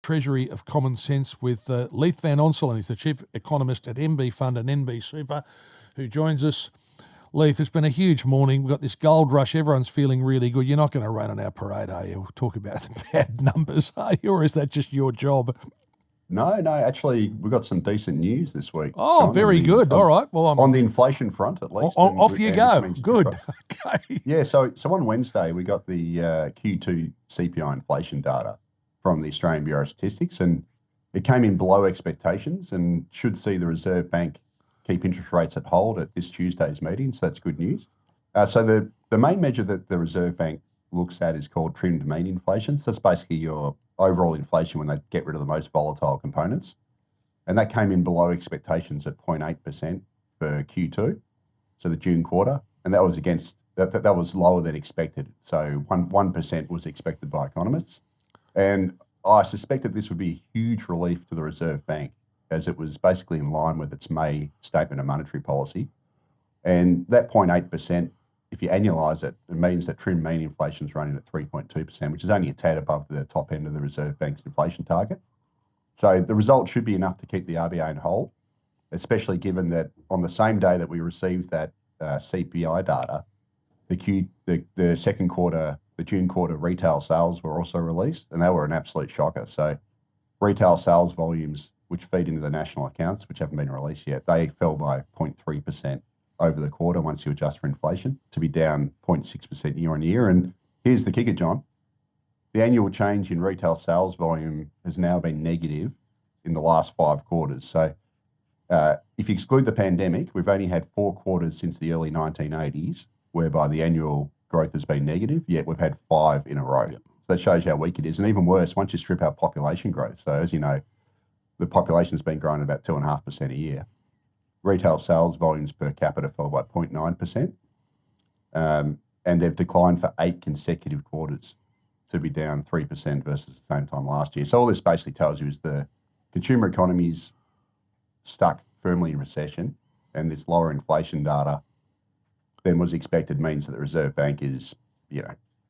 Treasury of Common Sense with Leith Van Onselen. He's the Chief Economist at MB Fund and NB Super, who joins us. Leith, it's been a huge morning. We've got this gold rush. Everyone's feeling really good. You're not going to run on our parade, are you? We'll talk about the bad numbers, are you? Or is that just your job? No, actually, we've got some decent news this week. Oh, John, very good. All right. Well, on the inflation front, at least. Off you go. Good. Okay. Yeah, so on Wednesday, we got the Q2 CPI inflation data from the Australian Bureau of Statistics, and it came in below expectations and should see the Reserve Bank keep interest rates at hold at this Tuesday's meeting, so that's good news. So the main measure that the Reserve Bank looks at is called trimmed mean inflation. So that's basically your overall inflation when they get rid of the most volatile components. And that came in below expectations at 0.8% for Q2, so the June quarter. And that was that was lower than expected. So 1% was expected by economists. And I suspect that this would be a huge relief to the Reserve Bank, as it was basically in line with its May statement of monetary policy. And that 0.8%, if you annualise it, it means that trim mean inflation is running at 3.2%, which is only a tad above the top end of the Reserve Bank's inflation target. So the result should be enough to keep the RBA on hold, especially given that on the same day that we received that CPI data, the second quarter, the June quarter retail sales were also released, and they were an absolute shocker. So retail sales volumes, which feed into the national accounts, which haven't been released yet, they fell by 0.3% over the quarter once you adjust for inflation, to be down 0.6% year on year. And here's the kicker, John. The annual change in retail sales volume has now been negative in the last 5 quarters. So if you exclude the pandemic, we've only had 4 quarters since the early 1980s whereby the annual growth has been negative, yet we've had 5 in a row. Yep. So that shows you how weak it is. And even worse, once you strip out population growth. So as you know, the population's been growing about 2.5% a year. Retail sales volumes per capita fell by 0.9%, and they've declined for 8 consecutive quarters, to be down 3% versus the same time last year. So all this basically tells you is the consumer economy's stuck firmly in recession, and this lower inflation data than was expected means that the Reserve Bank is,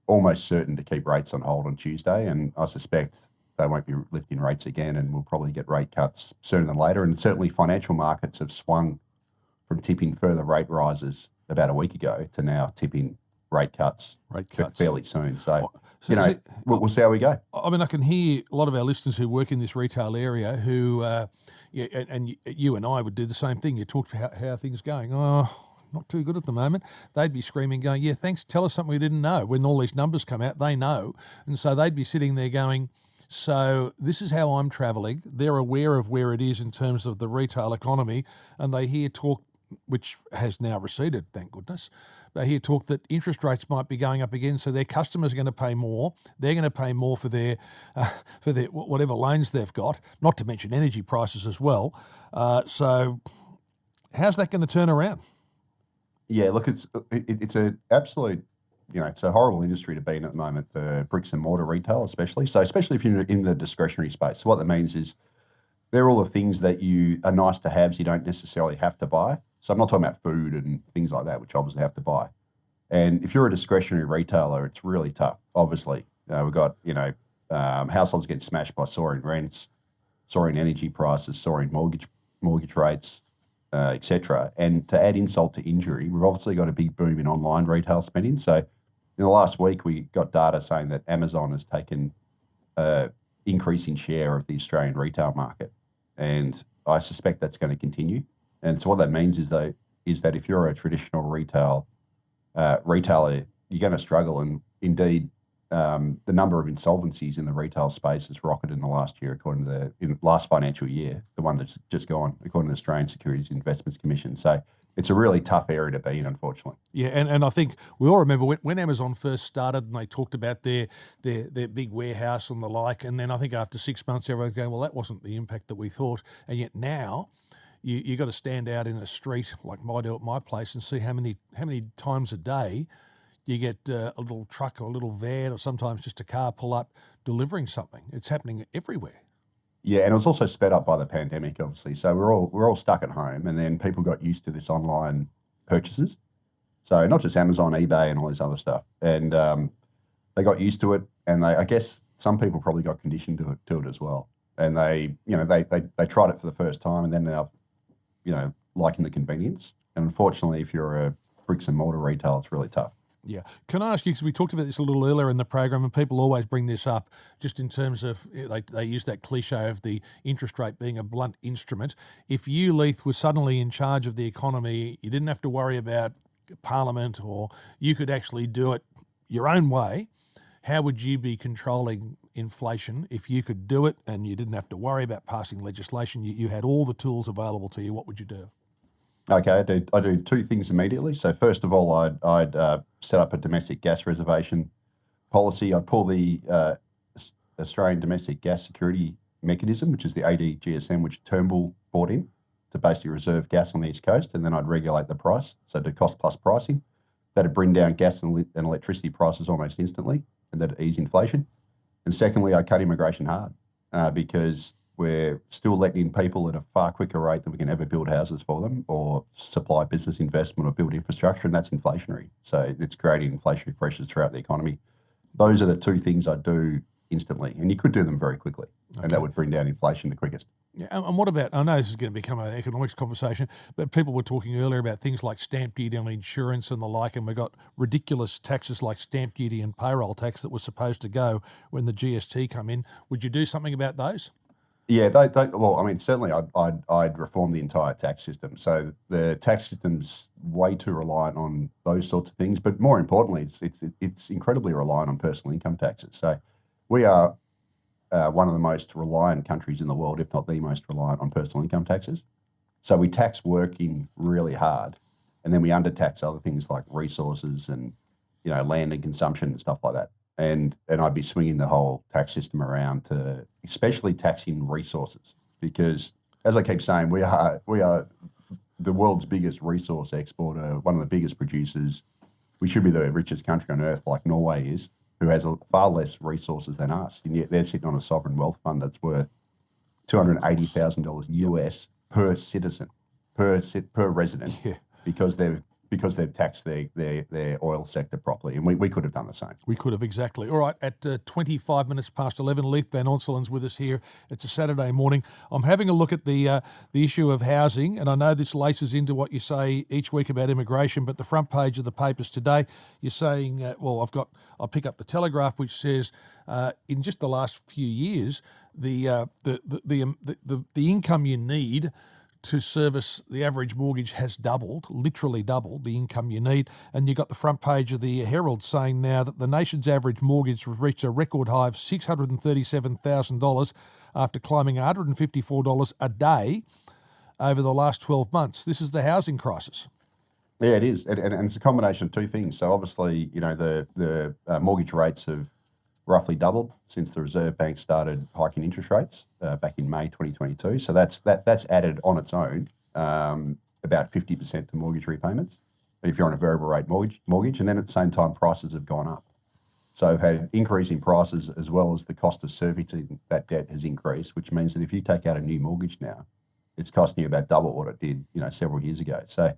almost certain to keep rates on hold on Tuesday, and I suspect they won't be lifting rates again, and we'll probably get rate cuts sooner than later. And certainly financial markets have swung from tipping further rate rises about a week ago to now tipping rate cuts fairly soon. So, we'll see how we go. I mean, I can hear a lot of our listeners who work in this retail area who, and you and I would do the same thing. You talk about how things are going. Oh, not too good at the moment. They'd be screaming, going, yeah, thanks, tell us something we didn't know. When all these numbers come out, they know. And so they'd be sitting there going, so this is how I'm travelling. They're aware of where it is in terms of the retail economy, and they hear talk, which has now receded, thank goodness. They hear talk that interest rates might be going up again, so their customers are going to pay more. They're going to pay more for their whatever loans they've got, not to mention energy prices as well. So how's that going to turn around? Yeah, look, it's an absolute, it's a horrible industry to be in at the moment, the bricks and mortar retail especially. So especially if you're in the discretionary space. So what that means is they're all the things that you are nice to have, so you don't necessarily have to buy. So I'm not talking about food and things like that, which obviously have to buy. And if you're a discretionary retailer, it's really tough, obviously. We've got, households getting smashed by soaring rents, soaring energy prices, soaring mortgage rates, etc. And to add insult to injury, we've obviously got a big boom in online retail spending. So in the last week, we got data saying that Amazon has taken increasing share of the Australian retail market, and I suspect that's going to continue. And so what that means is that if you're a traditional retailer, you're going to struggle. And indeed, the number of insolvencies in the retail space has rocketed in the last year, in the last financial year, the one that's just gone, according to the Australian Securities and Investments Commission. So it's a really tough area to be in, unfortunately. Yeah, and I think we all remember when Amazon first started and they talked about their big warehouse and the like, and then I think after 6 months everyone's going, well, that wasn't the impact that we thought. And yet now you got to stand out in a street like I do at my place and see how many times a day you get a little truck or a little van or sometimes just a car pull up delivering something. It's happening everywhere. Yeah, and it was also sped up by the pandemic, obviously. So we're all stuck at home, and then people got used to this online purchases. So not just Amazon, eBay, and all this other stuff. And they got used to it, and I guess some people probably got conditioned to it as well. And they tried it for the first time and then they're, liking the convenience. And unfortunately, if you're a bricks and mortar retail, it's really tough. Yeah. Can I ask you, because we talked about this a little earlier in the program, and people always bring this up just in terms of, they use that cliche of the interest rate being a blunt instrument. If you, Leith, were suddenly in charge of the economy, you didn't have to worry about Parliament, or you could actually do it your own way, how would you be controlling inflation if you could do it and you didn't have to worry about passing legislation? You had all the tools available to you. What would you do? Okay, I do two things immediately. So first of all, I'd set up a domestic gas reservation policy. I'd pull the Australian Domestic Gas Security Mechanism, which is the ADGSM, which Turnbull brought in to basically reserve gas on the East Coast, and then I'd regulate the price, so do cost plus pricing. That'd bring down gas and electricity prices almost instantly, and that'd ease inflation. And secondly, I cut immigration hard because we're still letting in people at a far quicker rate than we can ever build houses for them or supply business investment or build infrastructure, and that's inflationary. So it's creating inflationary pressures throughout the economy. Those are the two things I do instantly, and you could do them very quickly, and that would bring down inflation the quickest. Yeah, and what about, I know this is going to become an economics conversation, but people were talking earlier about things like stamp duty on insurance and the like, and we got ridiculous taxes like stamp duty and payroll tax that was supposed to go when the GST come in. Would you do something about those? Yeah, certainly I'd reform the entire tax system. So the tax system's way too reliant on those sorts of things, but more importantly, it's incredibly reliant on personal income taxes. So we are one of the most reliant countries in the world, if not the most reliant on personal income taxes. So we tax working really hard, and then we undertax other things like resources and land and consumption and stuff like that. And I'd be swinging the whole tax system around to especially taxing resources, because as I keep saying, we are the world's biggest resource exporter, one of the biggest producers. We should be the richest country on earth, like Norway is, who has far less resources than us, and yet they're sitting on a sovereign wealth fund that's worth $280,000 US per citizen, per resident, because they've taxed their oil sector properly, and we could have done the same. We could have, exactly. All right, at 25 minutes past 11, Leith Van Onselen's with us here. It's a Saturday morning. I'm having a look at the issue of housing, and I know this laces into what you say each week about immigration, but the front page of the papers today, you're saying, I'll pick up the Telegraph, which says in just the last few years, the income you need to service the average mortgage has doubled, literally doubled the income you need. And you got the front page of the Herald saying now that the nation's average mortgage has reached a record high of $637,000 after climbing $154 a day over the last 12 months. This is the housing crisis. Yeah, it is. And it's a combination of two things. So obviously, the mortgage rates have roughly doubled since the Reserve Bank started hiking interest rates back in May 2022. So that's added on its own about 50% to mortgage repayments if you're on a variable rate mortgage. And then at the same time, prices have gone up. So we've had increasing prices as well as the cost of servicing that debt has increased, which means that if you take out a new mortgage now, it's costing you about double what it did, several years ago. So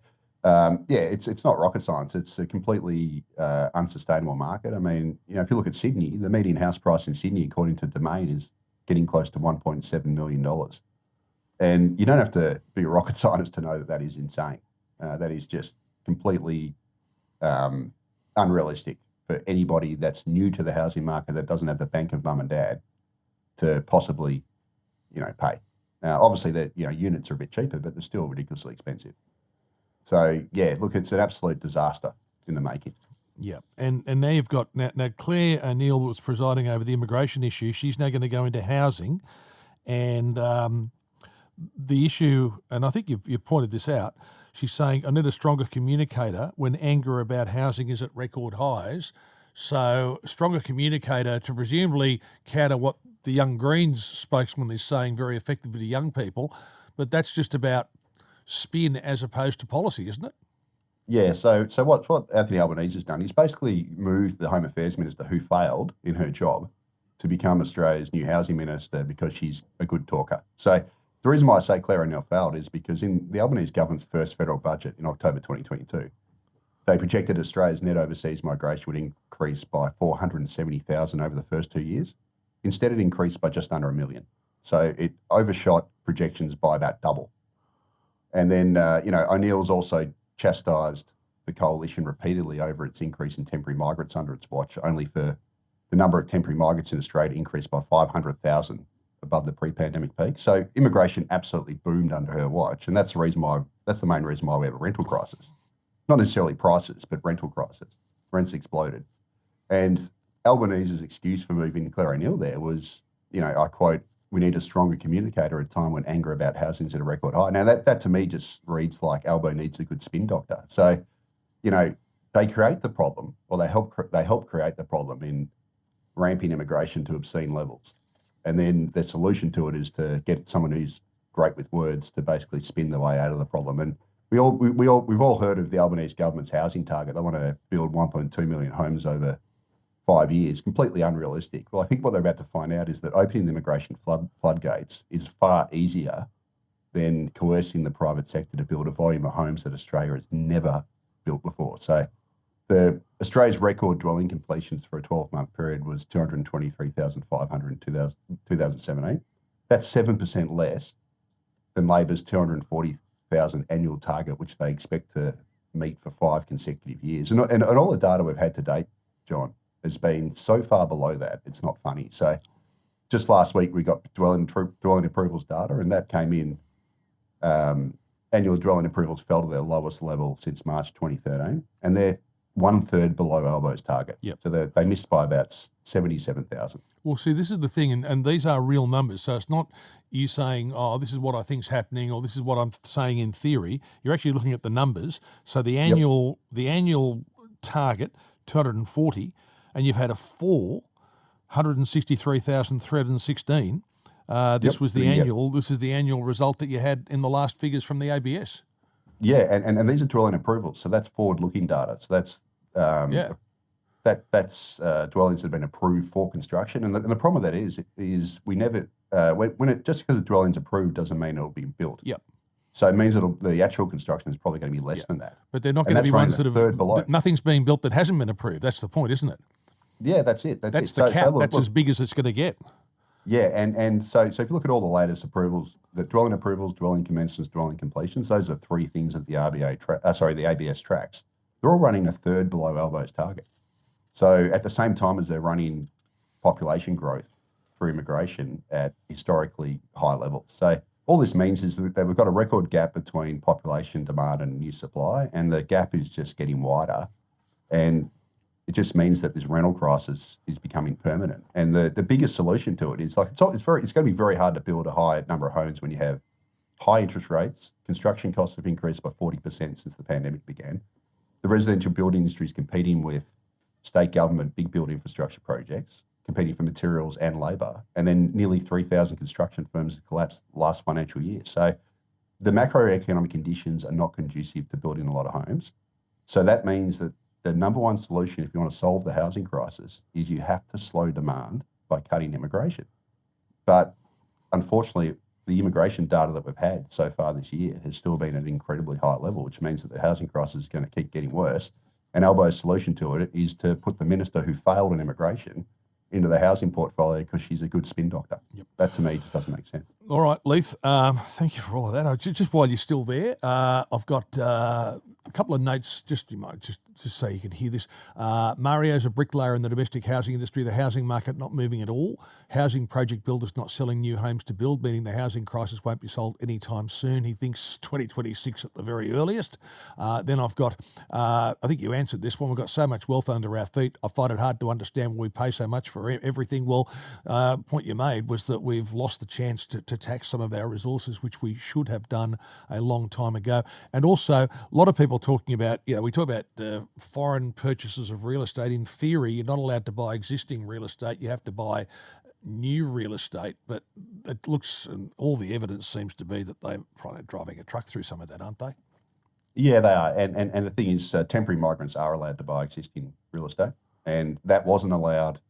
it's not rocket science. It's a completely unsustainable market. I mean, if you look at Sydney, the median house price in Sydney, according to Domain, is getting close to $1.7 million. And you don't have to be a rocket scientist to know that is insane. That is just completely unrealistic for anybody that's new to the housing market that doesn't have the bank of mum and dad to possibly, pay. Now, obviously, that units are a bit cheaper, but they're still ridiculously expensive. So, look, it's an absolute disaster in the making. Yeah, and now you've got, now Claire O'Neill was presiding over the immigration issue. She's now going to go into housing, and the issue, and I think you've pointed this out, she's saying, I need a stronger communicator when anger about housing is at record highs. So stronger communicator to presumably counter what the Young Greens spokesman is saying very effectively to young people, but that's just about spin as opposed to policy, isn't it? Yeah, so what Anthony Albanese has done, he's basically moved the Home Affairs Minister, who failed in her job, to become Australia's new housing minister because she's a good talker. So the reason why I say Claire O'Neill failed is because in the Albanese government's first federal budget in October 2022, they projected Australia's net overseas migration would increase by 470,000 over the first 2 years. Instead, it increased by just under 1 million. So it overshot projections by about double. And then, O'Neill's also chastised the coalition repeatedly over its increase in temporary migrants under its watch, only for the number of temporary migrants in Australia increased by 500,000 above the pre-pandemic peak. So immigration absolutely boomed under her watch. And that's the main reason why we have a rental crisis. Not necessarily prices, but rental crisis. Rents exploded. And Albanese's excuse for moving Claire O'Neill there was, I quote, "We need a stronger communicator at a time when anger about housing is at a record high." Now, that to me just reads like Albo needs a good spin doctor. So, they create the problem, or they help create the problem in ramping immigration to obscene levels. And then the solution to it is to get someone who's great with words to basically spin the way out of the problem. And we've all heard of the Albanese government's housing target. They want to build 1.2 million homes over 5 years, completely unrealistic. Well, I think what they're about to find out is that opening the immigration floodgates is far easier than coercing the private sector to build a volume of homes that Australia has never built before. So Australia's record dwelling completions for a 12-month period was 223,500 in 2017. That's 7% less than Labor's 240,000 annual target, which they expect to meet for 5 consecutive years. And all the data we've had to date, John, has been so far below that, it's not funny. So just last week, we got dwelling approvals data, and that came in. Annual dwelling approvals fell to their lowest level since March 2013, and they're 1/3 below Albo's target. Yep. So they missed by about 77,000. Well, see, this is the thing, and these are real numbers. So it's not you saying, "Oh, this is what I think's happening," or "This is what I'm saying in theory." You're actually looking at the numbers. So the annual target, 240, and you've had a fall, 163,316. This was the annual. This is the annual result that you had in the last figures from the ABS. Yeah, and these are dwelling approvals, so that's forward-looking data. So that's that's dwellings that have been approved for construction. And the problem with that is we never just because the dwelling's approved doesn't mean it'll be built. Yep. So it means that the actual construction is probably going to be less than that. But they're not going to be ones that have third below. Nothing's being built that hasn't been approved. That's the point, isn't it? Yeah, that's it. That's the it. cap. That's as big as it's going to get. Yeah, and so if you look at all the latest approvals, the dwelling approvals, dwelling commencements, dwelling completions, those are 3 things that the the ABS tracks. They're all running 1/3 below Albo's target. So at the same time as they're running population growth through immigration at historically high levels. So all this means is that we've got a record gap between population demand and new supply, and the gap is just getting wider. And it just means that this rental crisis is becoming permanent. And the biggest solution to it is it's going to be very hard to build a high number of homes when you have high interest rates. Construction costs have increased by 40% since the pandemic began. The residential building industry is competing with state government big build infrastructure projects, competing for materials and labour. And then nearly 3,000 construction firms have collapsed last financial year. So the macroeconomic conditions are not conducive to building a lot of homes. So that means that the number one solution, if you want to solve the housing crisis, is you have to slow demand by cutting immigration. But unfortunately, the immigration data that we've had so far this year has still been at an incredibly high level, which means that the housing crisis is going to keep getting worse. And Albo's solution to it is to put the minister who failed in immigration into the housing portfolio because she's a good spin doctor. Yep. That to me just doesn't make sense. All right, Leith, thank you for all of that. Just while you're still there, I've got a couple of notes just so you can hear this. Mario's a bricklayer in the domestic housing industry. The housing market not moving at all. Housing project builders not selling new homes to build, meaning the housing crisis won't be solved anytime soon. He thinks 2026 at the very earliest. Then I've got, I think you answered this one. We've got so much wealth under our feet. I find it hard to understand why we pay so much for everything. Well, point you made was that we've lost the chance to tax some of our resources, which we should have done a long time ago. And also, a lot of people talking about, we talk about foreign purchases of real estate. In theory, you're not allowed to buy existing real estate. You have to buy new real estate. But it looks, and all the evidence seems to be that they're probably driving a truck through some of that, aren't they? Yeah, they are. And the thing is, temporary migrants are allowed to buy existing real estate. And that wasn't allowed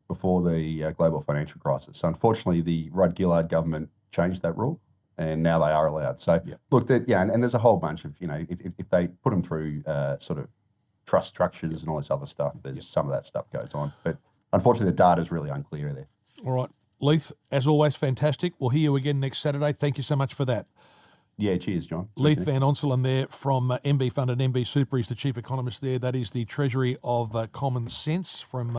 before the global financial crisis. So unfortunately, the Rudd-Gillard government changed that rule, and now they are allowed. So look, and there's a whole bunch of, if they put them through sort of trust structures and all this other stuff, there's some of that stuff goes on. But unfortunately, the data is really unclear there. All right. Leith, as always, fantastic. We'll hear you again next Saturday. Thank you so much for that. Yeah, cheers, John. Leith Van Onselen there from MB Fund and MB Super. He's the Chief Economist there. That is the Treasury of Common Sense from